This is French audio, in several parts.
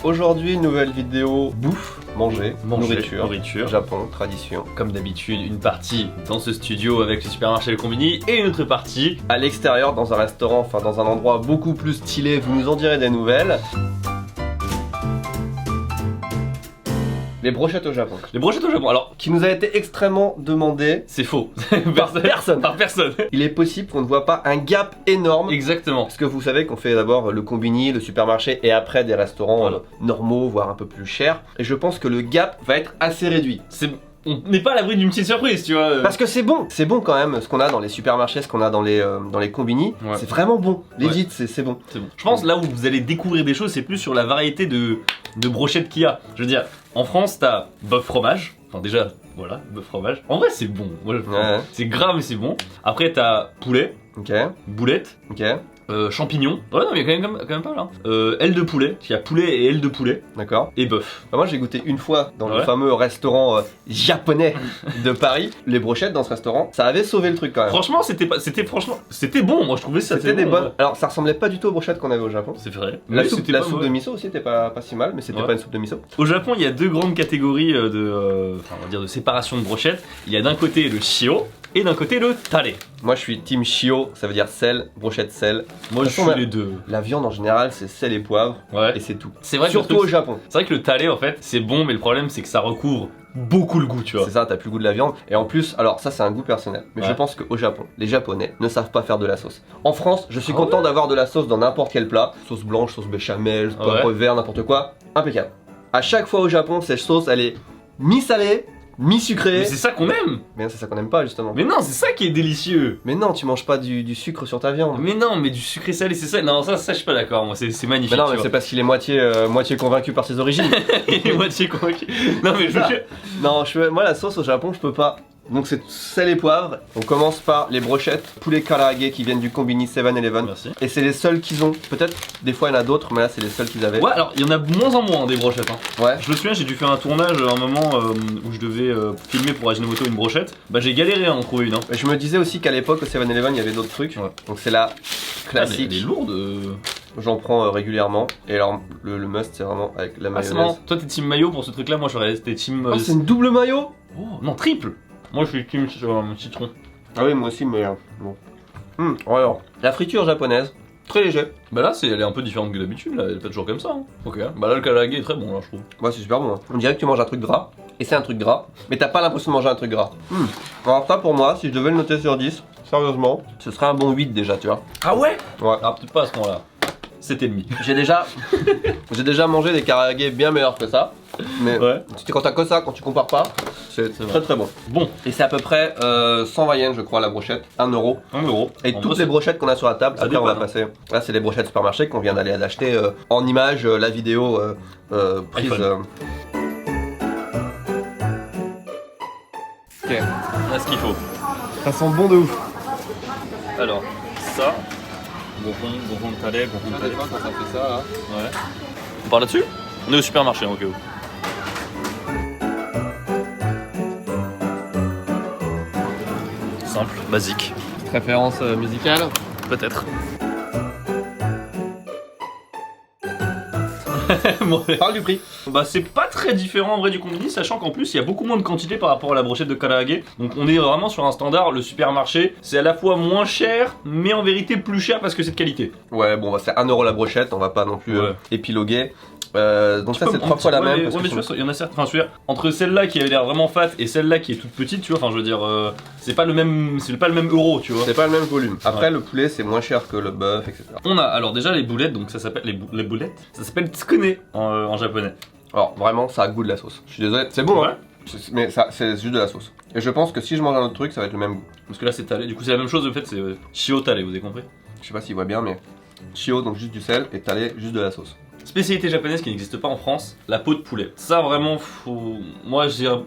Aujourd'hui, nouvelle vidéo bouffe, manger, nourriture, Japon, tradition. Comme d'habitude, une partie dans ce studio avec le supermarché et le combini et une autre partie à l'extérieur dans un restaurant, enfin dans un endroit beaucoup plus stylé, vous nous en direz des nouvelles. Les brochettes au Japon. Les brochettes au Japon, alors qui nous a été extrêmement demandé. c'est faux. Par personne. Il est possible qu'on ne voit pas un gap énorme. Exactement. Parce que vous savez qu'on fait d'abord le combini, le supermarché et après des restaurants normaux, voire un peu plus chers. Et je pense que le gap va être assez réduit. On n'est pas à l'abri d'une petite surprise, tu vois. Parce que c'est bon quand même, ce qu'on a dans les supermarchés, ce qu'on a dans les combini, c'est vraiment bon. Legit, c'est bon. Je pense là où vous allez découvrir des choses, c'est plus sur la variété de brochettes qu'il y a. Je veux dire, en France, t'as bœuf fromage. Enfin déjà, voilà, bœuf fromage. En vrai, c'est bon. C'est gras mais c'est bon. Après, t'as poulet. Ok. Boulette. Ok. Champignons. Ouais, non, mais il y a quand même pas là. Aile de poulet. Il y a poulet et aile de poulet. D'accord. Et bœuf. Moi, j'ai goûté une fois dans le fameux restaurant japonais de Paris. Les brochettes dans ce restaurant, ça avait sauvé le truc quand même. Franchement, c'était bon. Moi, je trouvais ça. C'était des bonnes. Alors, ça ressemblait pas du tout aux brochettes qu'on avait au Japon. C'est vrai. La soupe de miso aussi était pas si mal, mais c'était pas une soupe de miso. Au Japon, il y a deux grandes catégories on va dire de séparation de brochettes. Il y a d'un côté le shio et d'un côté le tare. Moi je suis team shio, ça veut dire sel, brochette sel. Moi je suis les deux. La viande en général c'est sel et poivre et c'est tout. C'est vrai. Surtout au Japon. C'est vrai que le tare en fait c'est bon, mais le problème c'est que ça recouvre beaucoup le goût, tu vois. C'est ça, t'as plus le goût de la viande. Et en plus, alors ça c'est un goût personnel, mais je pense qu'au Japon, les Japonais ne savent pas faire de la sauce. En France, je suis content d'avoir de la sauce dans n'importe quel plat. Sauce blanche, sauce béchamel, poivre vert, n'importe quoi. Impeccable. À chaque fois au Japon, cette sauce elle est mi-salée, mi-sucré. Mais c'est ça qu'on aime. Mais c'est ça qu'on aime pas justement. Mais non, c'est ça qui est délicieux. Mais non, tu manges pas du sucre sur ta viande. Mais non, mais du sucré salé, c'est ça. Non, ça je suis pas d'accord. Moi, c'est magnifique. Mais non, mais c'est parce qu'il est moitié convaincu par ses origines. Il est moitié convaincu. Non, mais moi la sauce au Japon, je peux pas. Donc c'est sel et poivre. On commence par les brochettes poulet karaage qui viennent du combini 7-Eleven. Merci. Et c'est les seuls qu'ils ont. Peut-être des fois il y en a d'autres, mais là c'est les seuls qu'ils avaient. Ouais, alors il y en a de moins en moins des brochettes. Ouais. Je me souviens, j'ai dû faire un tournage à un moment où je devais filmer pour Ajinomoto une brochette. Bah j'ai galéré à en trouver une. Je me disais aussi qu'à l'époque au 7-Eleven il y avait d'autres trucs. Donc c'est la classique. Elle est lourde. J'en prends régulièrement. Et alors le must c'est vraiment avec la mayonnaise. Toi t'es team mayo pour ce truc là, moi j'aurais resté team. Oh, c'est une double mayo. Oh non, triple. Moi je suis team citron. Ah oui, moi aussi, mais bon. Alors, la friture japonaise, très léger. Bah là, elle est un peu différente que d'habitude, là. Elle est pas toujours comme ça. Ok. Bah là, le karaage est très bon, là, je trouve. Ouais, c'est super bon. On dirait que tu manges un truc gras, et c'est un truc gras, mais t'as pas l'impression de manger un truc gras. Alors ça, pour moi, si je devais le noter sur 10, sérieusement, ce serait un bon 8 déjà, tu vois. Ah ouais? Ouais. Ah, peut-être pas à ce moment-là. 7,5. J'ai déjà mangé des karaage bien meilleurs que ça. Mais quand t'as que ça, quand tu compares pas, c'est très très bon. Bon. Et c'est à peu près 120 yens je crois la brochette, 1 euro. 1 euro. Et toutes les brochettes qu'on a sur la table, après on va passer. Là c'est les brochettes supermarché qu'on vient d'aller acheter en images, la vidéo prise. Ok. Là ce qu'il faut. Ça sent bon de ouf. Alors, ça. Gonfon de tare, gonfon de tare. Quand ça fait ça là. Ouais. On part là-dessus? On est au supermarché en cas où. Simple, basique. Référence musicale. Peut-être. Parle du prix. Bah c'est pas très différent en vrai du combini, sachant qu'en plus il y a beaucoup moins de quantité par rapport à la brochette de karaage. Donc on est vraiment sur un standard, le supermarché c'est à la fois moins cher mais en vérité plus cher parce que c'est de qualité. Ouais bon c'est 1 euro la brochette, on va pas non plus épiloguer. Donc ça c'est 3 fois la même. Mais tu vois, il y en a certaines. Enfin, je veux dire, entre celle-là qui avait l'air vraiment fat et celle-là qui est toute petite, tu vois. Enfin, je veux dire, c'est pas le même euro, tu vois. C'est pas le même volume. Après, le poulet c'est moins cher que le bœuf, etc. On a alors déjà les boulettes, donc ça s'appelle les boulettes. Ça s'appelle tsukune en japonais. Alors vraiment, ça a goût de la sauce. Je suis désolé, c'est bon, hein. Mais ça, c'est juste de la sauce. Et je pense que si je mange un autre truc, ça va être le même goût. Parce que là c'est tare. Du coup, c'est la même chose. En fait, c'est shio tare. Vous avez compris? Je sais pas s'il voit bien, mais shio donc juste du sel et tare juste de la sauce. Spécialité japonaise qui n'existe pas en France, la peau de poulet. Ça vraiment, moi j'ai un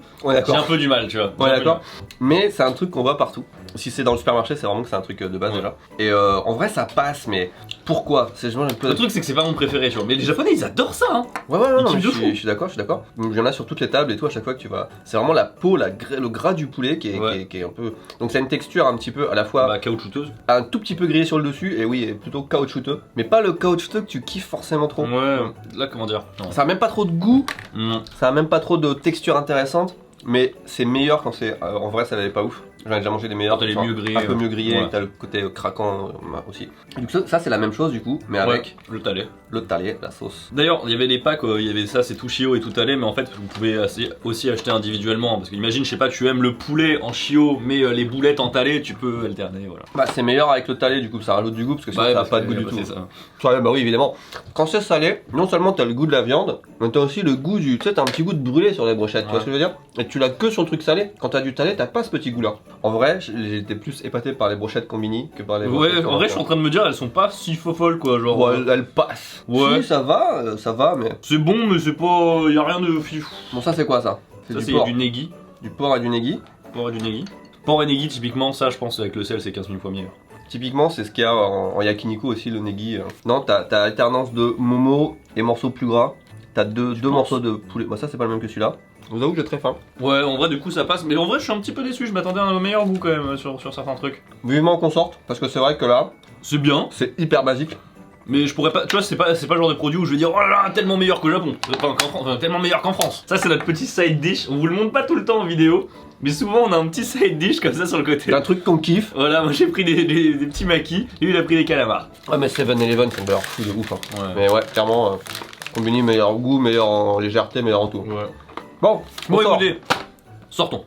peu du mal, tu vois. Ouais d'accord. Mais c'est un truc qu'on voit partout. Si c'est dans le supermarché, c'est vraiment que c'est un truc de base déjà. Et en vrai ça passe, mais pourquoi? Le truc c'est que c'est pas mon préféré, tu vois. Mais les Japonais ils adorent ça, hein. Ouais non, mais je suis d'accord. Il y en a sur toutes les tables et tout à chaque fois que tu vas. C'est vraiment la peau, le gras du poulet qui est un peu. Donc ça a une texture un petit peu à la fois caoutchouteuse, un tout petit peu grillé sur le dessus et oui, plutôt caoutchouteux. Mais pas le caoutchouteux que tu kiffes forcément trop. Ouais. Ouais, là, comment dire? Non. Ça a même pas trop de goût, Non. ça a même pas trop de texture intéressante, mais c'est meilleur quand c'est. En vrai, ça n'avait pas ouf. J'en ai déjà mangé des meilleurs. Quand elle est mieux grillée, un peu mieux grillé, ouais. et t'as le côté craquant aussi. Et donc ça c'est la même chose du coup, mais avec le talé. le talé, la sauce. D'ailleurs, il y avait les packs, il y avait ça, c'est tout chio et tout talé, mais en fait, vous pouvez aussi acheter individuellement. Parce que imagine, je sais pas, tu aimes le poulet en chio, mais les boulettes en talé, tu peux alterner, voilà. Bah c'est meilleur avec le talé du coup, ça rajoute du goût parce que sinon ça a pas de goût du tout. Ça. Ouais, bah oui évidemment. Quand c'est salé, non seulement t'as le goût de la viande, mais t'as aussi le goût du. Tu sais, t'as un petit goût de brûlé sur les brochettes, tu vois ce que je veux dire? Et tu l'as que sur le truc salé. Quand t'as du talé, t'as pas ce petit goût là. En vrai, j'étais plus épaté par les brochettes combini que par les brochettes. Ouais, en vrai, je suis en train de me dire, elles sont pas si folles quoi, genre. Ouais, elles passent. Ouais. Si, ça va, mais. C'est bon, mais c'est pas. Y a rien de fifou. Bon, ça c'est quoi ça? Ça, c'est porc. du negi. Du porc et du negi. Porc et du negi. Porc et negi, typiquement, ça, je pense, avec le sel, c'est 15 000 fois meilleur. Typiquement, c'est ce qu'il y a en yakiniku aussi, le negi. Non, t'as alternance de momo et morceaux plus gras. T'as deux morceaux de poulet. Bah, ça, c'est pas le même que celui-là. Je vous avoue que j'ai très faim. Ouais, en vrai, du coup, ça passe. Mais en vrai, je suis un petit peu déçu. Je m'attendais à un meilleur goût quand même sur certains trucs. Vivement qu'on sorte, parce que c'est vrai que là, C'est bien, c'est hyper basique. mais je pourrais pas. Tu vois, c'est pas le genre de produit où je vais dire oh là là, tellement meilleur qu'au Japon. Enfin, tellement meilleur qu'en France. Ça, c'est notre petit side dish. On vous le montre pas tout le temps en vidéo. Mais souvent, on a un petit side dish comme ça sur le côté. C'est un truc qu'on kiffe. Voilà, moi j'ai pris des petits maquis. Lui, il a pris des calamars. Ouais, mais 7-Eleven, c'est leur fou de ouf. Hein. Ouais. Mais ouais, clairement, combini meilleur goût, meilleur en légèreté, meilleur en tout. Ouais. Bon, Bon, on sort. écoutez, sortons.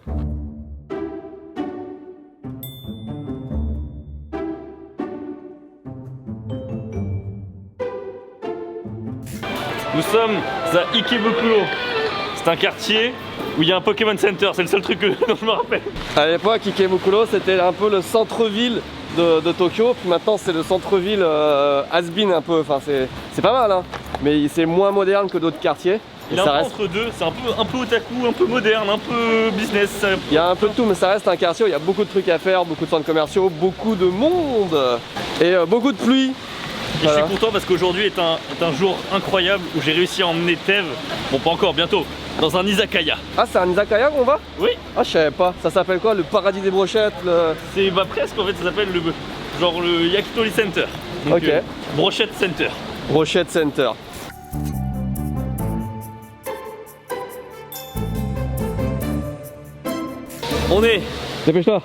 Nous sommes à Ikebukuro. C'est un quartier où il y a un Pokémon Center. C'est le seul truc dont je me rappelle. À l'époque, Ikebukuro, c'était un peu le centre-ville de Tokyo. Puis maintenant, c'est le centre-ville has-been un peu. Enfin, c'est pas mal, hein. Mais c'est moins moderne que d'autres quartiers. Il est un peu entre deux. C'est un peu otaku, un peu moderne, un peu business. Il y a un peu de tout, mais ça reste un quartier où il y a beaucoup de trucs à faire, beaucoup de centres commerciaux, beaucoup de monde et beaucoup de pluie. Et je suis content parce qu'aujourd'hui est un jour incroyable où j'ai réussi à emmener Tev, bon pas encore, bientôt, dans un izakaya. Ah, c'est un izakaya qu'on va? Oui. Ah, je savais pas. Ça s'appelle quoi? Le paradis des brochettes C'est presque en fait, ça s'appelle le Yakitori Center. Donc, ok. Brochette Center. Brochette Center. On est Dépêche-toi.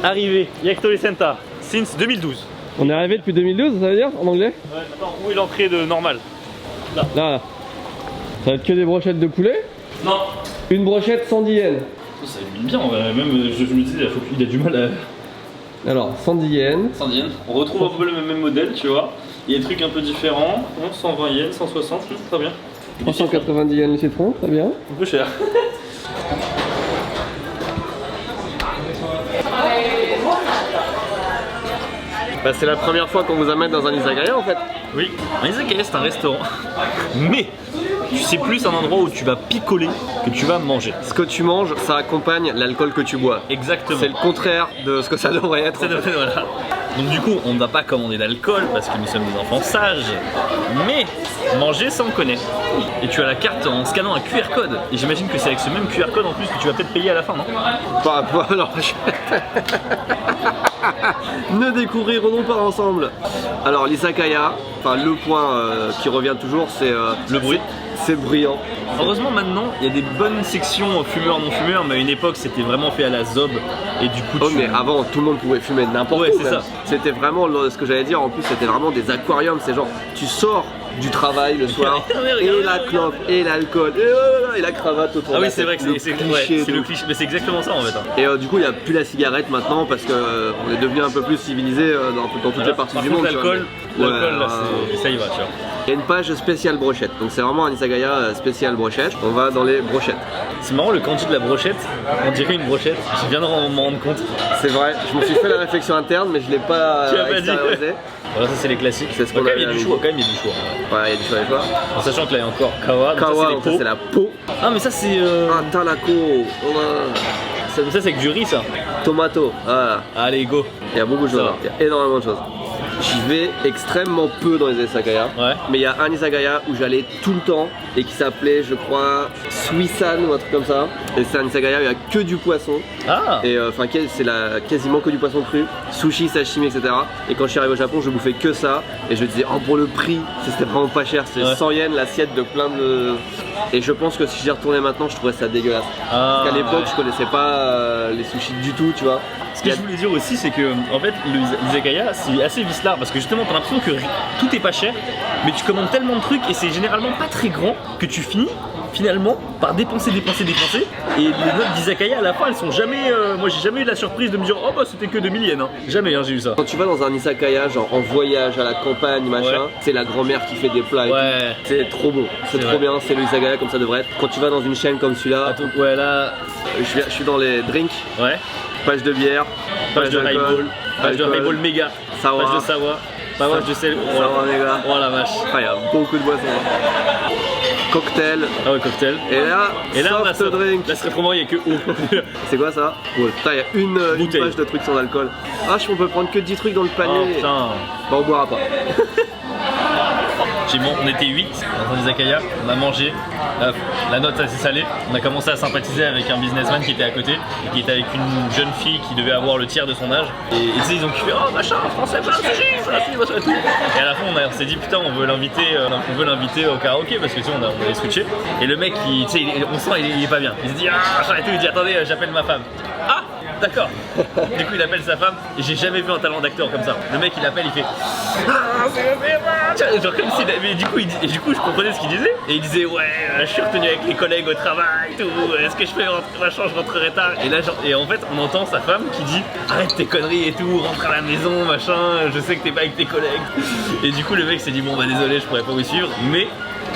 arrivé, Yakitori Center, since 2012. On est arrivé depuis 2012, ça veut dire, en anglais? Ouais, attends, où est l'entrée de normal? Là. Ça va être que des brochettes de poulet? Non. Une brochette 110 yens. Ça élimine bien, même je me disais, il a du mal à... Alors, 110 yens. 110 yens. On retrouve un peu le même modèle, tu vois. Il y a des trucs un peu différents. 120 yens, 160, très bien. 390 yens le citron, très bien. Un peu cher. Bah, c'est la première fois qu'on vous amène dans un izakaya en fait. Oui, un izakaya c'est un restaurant. Mais c'est plus un endroit où tu vas picoler que tu vas manger. Ce que tu manges, ça accompagne l'alcool que tu bois. Exactement. C'est le contraire de ce que ça devrait être. Voilà. Donc du coup, on ne va pas commander d'alcool parce que nous sommes des enfants sages. Mais manger, ça on connaît. Et tu as la carte en scannant un QR code. Et j'imagine que c'est avec ce même QR code en plus que tu vas peut-être payer à la fin, non? Alors, ne découvrirons pas ensemble. Alors l'izakaya, enfin le point qui revient toujours, c'est le bruit. C'est bruyant. Heureusement maintenant il y a des bonnes sections fumeurs non fumeurs, mais à une époque c'était vraiment fait à la zob et du coup mais avant tout le monde pouvait fumer n'importe où. Ouais, c'est ça. C'était vraiment ce que j'allais dire. En plus c'était vraiment des aquariums. C'est genre tu sors du travail le soir et la clope et l'alcool et la cravate autour. Ah de oui la c'est vrai tête. que c'est le cliché, mais c'est exactement ça en fait. Et du coup il n'y a plus la cigarette maintenant parce que on est devenu un peu plus civilisé dans toutes les parties du monde. L'alcool, là ça y va, tu vois. Il y a une page spéciale brochette, donc c'est vraiment un izakaya spécial brochette. On va dans les brochettes. C'est marrant le kanji de la brochette, on dirait une brochette, je viens de m'en rendre compte. C'est vrai, je me suis fait la réflexion interne mais je l'ai pas extériorisé. Voilà, ça c'est les classiques. C'est ce qu'on quand même il y a du choix, Ouais, il y a du choix avec quoi. En sachant que là il y a encore kawa, donc ça c'est la peau. Ah mais ça c'est... Ah, talako. Ça c'est avec du riz ça. Tomato. Voilà. Allez go. Il y a beaucoup de choses, il y a énormément de choses. J'y vais extrêmement peu dans les izakaya. Ouais. Mais il y a un izakaya où j'allais tout le temps et qui s'appelait, je crois, Suisan ou un truc comme ça. Et c'est un izakaya où il n'y a que du poisson. Ah. Et enfin, c'est quasiment que du poisson cru, sushi, sashimi, etc. Et quand je suis arrivé au Japon, je bouffais que ça. Et je disais, oh, pour le prix, c'était vraiment pas cher. C'est 100 yens l'assiette de plein de. Et je pense que si j'y retournais maintenant, je trouverais ça dégueulasse. Ah, Parce qu'à l'époque, je connaissais pas les sushis du tout, tu vois. Ce que je voulais dire aussi, c'est que en fait, l'izakaya, c'est assez vicelard parce que justement, t'as l'impression que tout est pas cher, mais tu commandes tellement de trucs et c'est généralement pas très grand que tu finis finalement par dépenser. Et les notes d'izakaya à la fin, elles sont jamais. Moi, j'ai jamais eu la surprise de me dire, oh bah c'était que 2000 yens. Hein. Jamais, hein, j'ai eu ça. Quand tu vas dans un izakaya, genre en voyage à la campagne, machin, c'est la grand-mère qui fait des plats. Et ouais. C'est trop bon, c'est trop bien, c'est le izakaya comme ça devrait être. Quand tu vas dans une chaîne comme celui-là, ouais, là. Je suis dans les drinks. Ouais. Page de bière, page de highball, page de highball méga, sawa, page de sawa, page de sel. Oh la vache. Il y a beaucoup de boissons. Cocktail. Ah ouais, cocktail. Et là, soft drink. Là, c'est vraiment, il n'y a que eau. C'est quoi ça? Putain, il y a une page de trucs sans alcool. Ah, on peut prendre que 10 trucs dans le panier. Oh putain. Bah, on boira pas. On était 8 dans un izakaya, on a mangé, la note assez salée, on a commencé à sympathiser avec un businessman qui était à côté et qui était avec une jeune fille qui devait avoir le tiers de son âge et tu sais ils ont kiffé, oh machin, français, plein de sushi, et tout. Et à la fin on s'est dit putain on veut l'inviter au karaoké parce que tu sais on avait switché et le mec tu sais on sent il est pas bien, il se dit ah machin et tout, il dit attendez j'appelle ma femme. Ah d'accord. Du coup il appelle sa femme et j'ai jamais vu un talent d'acteur comme ça. Le mec il appelle, il fait ah c'est le pire, genre comme s'il avait du coup je comprenais ce qu'il disait et il disait ouais je suis retenu avec les collègues au travail tout, est-ce que je fais machin, je rentrerai tard et là genre, et en fait on entend sa femme qui dit arrête tes conneries et tout, rentre à la maison machin, je sais que t'es pas avec tes collègues et du coup le mec s'est dit bon bah désolé je pourrais pas vous suivre mais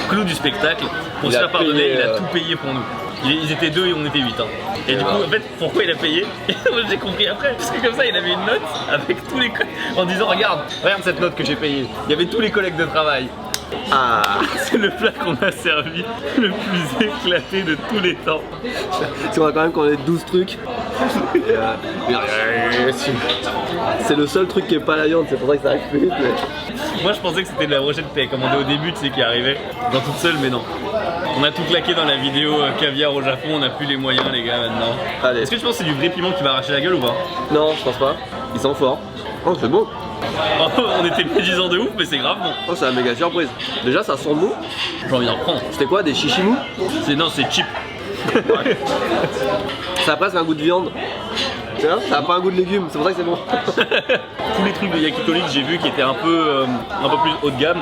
clou du spectacle pour se faire pardonner il a tout payé pour nous. Ils étaient 2 et on était 8 hein. Et du coup en fait pourquoi il a payé? Moi j'ai compris après parce que comme ça il avait une note avec tous les collègues en disant regarde cette note que j'ai payée. Il y avait tous les collègues de travail. Ah, c'est le plat qu'on a servi le plus éclaté de tous les temps. Tu vois quand même qu'on est 12 trucs. C'est le seul truc qui est pas la viande, c'est pour ça que ça arrive plus vite. Mais... Moi je pensais que c'était de la brochette que t'avais commandé au début, tu sais, qui arrivait dans toute seule, mais non. On a tout claqué dans la vidéo caviar au Japon, on n'a plus les moyens les gars maintenant. Allez. Est-ce que tu penses que c'est du vrai piment qui va arracher la gueule ou pas? Non, je pense pas. Ils sont forts. Oh, c'est bon. Oh, on était médisants de ouf, mais c'est grave bon. Oh, c'est la méga surprise. Déjà, ça sent mou. J'ai envie d'en reprendre. C'était quoi, des chichimous? Non, c'est cheap. Ça a presque un goût de viande. Tu vois, ça a pas un goût de légumes, c'est pour ça que c'est bon. Tous les trucs de yakitori que j'ai vu qui étaient un peu plus haut de gamme,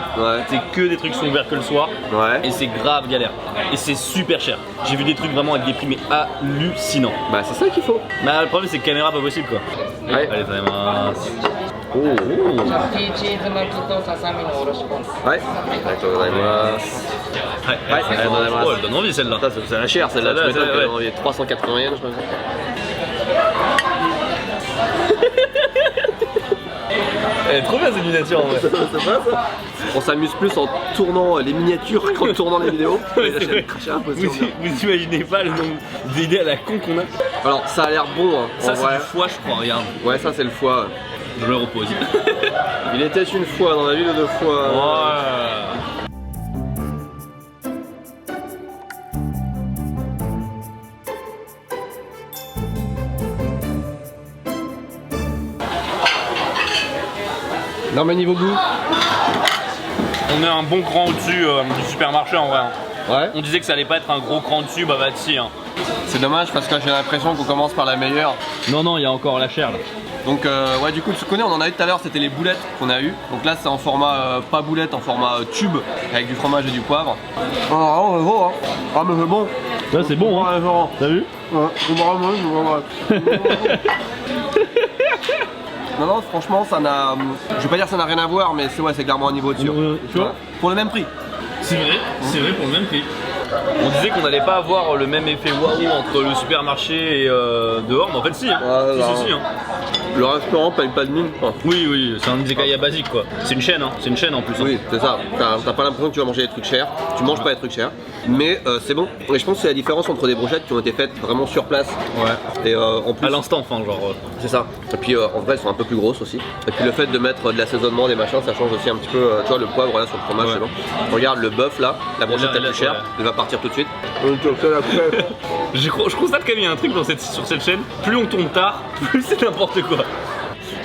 c'est que des trucs qui sont ouverts que le soir. Ouais. Et c'est grave galère. Et c'est super cher. J'ai vu des trucs vraiment avec des prix mais hallucinants. Bah c'est ça qu'il faut. Bah le problème c'est que caméra pas possible quoi. Ouais. Allez, ça va. Oh. Ouais. Oh, elle donne envie celle-là. C'est la chère celle-là, tu m'étonnes qu'elle donne envie. 380 yens je pense. Elle est trop bien cette miniature en vrai. C'est pas ça. On s'amuse plus en tournant les miniatures qu'en tournant les vidéos. Vous imaginez pas le nombre d'idées à la con qu'on a. Alors ça a l'air bon hein. Ça c'est du foie je crois, regarde. Ouais ça c'est le foie. Je le repose. Il était une fois dans la ville de foie. Ouais. Non mais niveau goût, on est un bon cran au-dessus du supermarché en vrai. Ouais. On disait que ça allait pas être un gros cran dessus, bah si hein. C'est dommage parce que j'ai l'impression qu'on commence par la meilleure. Non, il y a encore la chair là. Donc ouais du coup tu connais, on en a eu tout à l'heure, c'était les boulettes qu'on a eu. Donc là c'est en format, pas boulette, en format tube avec du fromage et du poivre. Ah c'est bon hein. Ah mais c'est bon. Là c'est bon hein. T'as vu? Ouais. Non franchement ça n'a... Je vais pas dire que ça n'a rien à voir mais c'est clairement un niveau dessus. Tu vois? Pour le même prix. C'est vrai pour le même prix. On disait qu'on n'allait pas avoir le même effet waouh entre le supermarché et dehors, mais en fait si, hein. Si, hein. Le restaurant paye pas de mine. Enfin, Oui, c'est un izakaya basique quoi. C'est une chaîne, hein. C'est une chaîne en plus. Hein. oui, c'est ça. T'as pas l'impression que tu vas manger des trucs chers. Tu manges pas des trucs chers. Mais c'est bon. Et je pense que c'est la différence entre des brochettes qui ont été faites vraiment sur place. Ouais. Et en plus. À l'instant, enfin, genre. C'est ça. Et puis en vrai, elles sont un peu plus grosses aussi. Et puis le fait de mettre de l'assaisonnement, des machins, ça change aussi un petit peu. Tu vois, le poivre là sur le fromage, c'est bon. Regarde le bœuf là, la brochette la plus chère, elle va partir tout de suite. Je constate quand même il y a un truc sur cette chaîne. Plus on tombe tard, plus c'est n'importe quoi.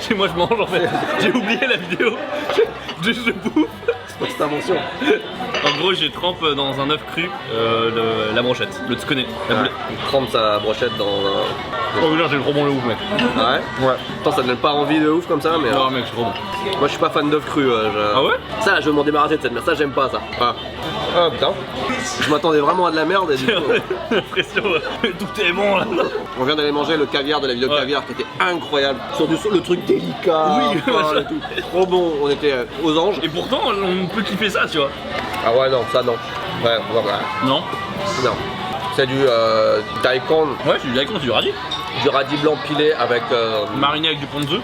Chez moi, je mange en fait. J'ai oublié la vidéo. Je bouffe. C'est pas cette invention. En gros, je trempe dans un œuf cru la brochette, le tsukune. Il trempe sa brochette dans un. Oh là, j'ai trop bon le ouf, mec. Ah ouais? Ouais. Attends, ça te donne pas envie de ouf comme ça, mais. Non, mec, c'est trop bon. Moi, je suis pas fan d'œuf cru. Ah ouais? Ça, je veux m'en débarrasser de cette merde. Ça, j'aime pas ça. Ah. Ah putain. Je m'attendais vraiment à de la merde et du coup. J'ai l'impression, tout est bon là. On vient d'aller manger le caviar de la vidéo caviar qui était incroyable. Sur le truc délicat. Oui, et tout. Trop bon. On était aux anges. Et pourtant, on peut kiffer ça, tu vois. Ah ouais, non, ça non. Ouais, voilà. Non. Non. C'est du daikon. Ouais, c'est du daikon, c'est du radis. Du radis blanc pilé avec. Mariné avec du ponzu.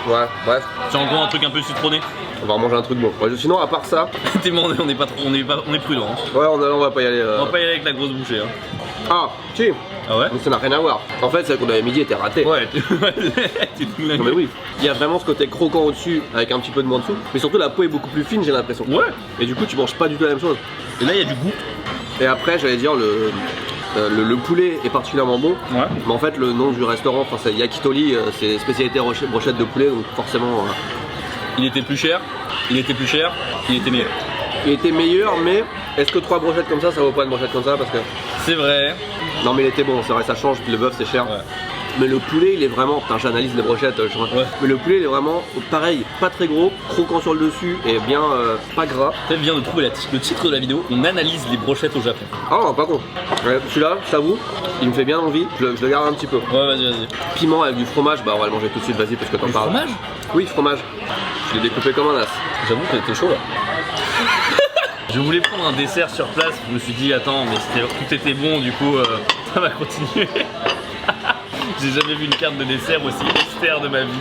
Ouais, bref. C'est en gros un truc un peu citronné. On va manger un truc bon. Ouais, sinon, à part ça. T'es bon, on est pas trop, on est prudent. Hein. Ouais, on va pas y aller. On va pas y aller avec la grosse bouchée. Hein. Ah, si. Ah ouais? Mais ça n'a rien à voir. En fait, celle qu'on avait midi était ratée. Ouais, non mais oui. Il y a vraiment ce côté croquant au-dessus avec un petit peu de moins dessous. Mais surtout, la peau est beaucoup plus fine, j'ai l'impression. Ouais. Et du coup, tu manges pas du tout la même chose. Et là, il y a du goût. Et après, j'allais dire, le poulet est particulièrement bon. Ouais. Mais en fait, le nom du restaurant, enfin, c'est Yakitori, c'est spécialité brochette de poulet, donc forcément. Il était plus cher, il était meilleur. Il était meilleur, mais est-ce que 3 brochettes comme ça vaut pas une brochette comme ça? Parce que. C'est vrai. Non, mais il était bon, c'est vrai, ça change, puis le bœuf c'est cher. Ouais. Mais le poulet, il est vraiment. Putain, j'analyse les brochettes, Ouais. Mais le poulet, il est vraiment pareil, pas très gros, croquant sur le dessus et bien pas gras. Peut-être vient de trouver le titre de la vidéo. On analyse les brochettes au Japon. Ah, non, pas con. Ouais, celui-là, je t'avoue, il me fait bien envie, je le garde un petit peu. Ouais, vas-y. Piment avec du fromage, bah on va le manger tout de suite, vas-y, parce que t'en Du parles. fromage? Oui, fromage. Je l'ai découpé comme un as. J'avoue que t'es chaud là. Je voulais prendre un dessert sur place, je me suis dit attends mais tout était bon du coup ça va continuer. J'ai jamais vu une carte de dessert aussi austère de ma vie.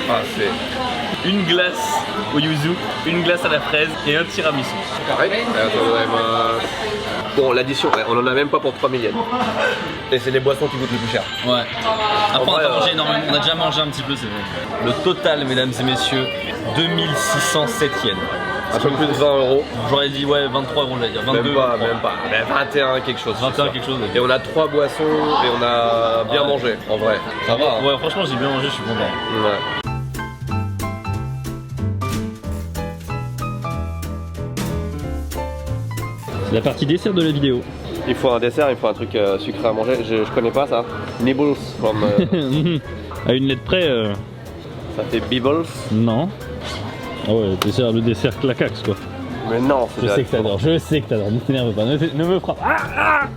Ah, c'est. Une glace au yuzu, une glace à la fraise et un tiramisu. Pareil. Bon, l'addition, ouais, on en a même pas pour 3 000 yens. Et c'est les boissons qui coûtent le plus cher. Ouais. Après En vrai, on a pas mangé énormément, on a déjà mangé un petit peu c'est vrai. Le total mesdames et messieurs, 2607 yens. Un peu plus de 20 euros. J'aurais dit ouais 23 euros j'allais dire, 22 Même pas, 23. même pas. Mais 21 quelque chose. 21 quelque chose. Et on a 3 boissons et on a bien mangé, en vrai. Ça va. Hein. Ouais franchement j'ai bien mangé, je suis content. Ouais. C'est la partie dessert de la vidéo. Il faut un dessert, il faut un truc sucré à manger. Je connais pas ça. Nibbles from. À une lettre près, Ça fait Bibbles. non. Ah ouais, le dessert clacax quoi. Mais non, c'est Je sais que t'adores, ne t'énerve pas, ne me frappe. Ah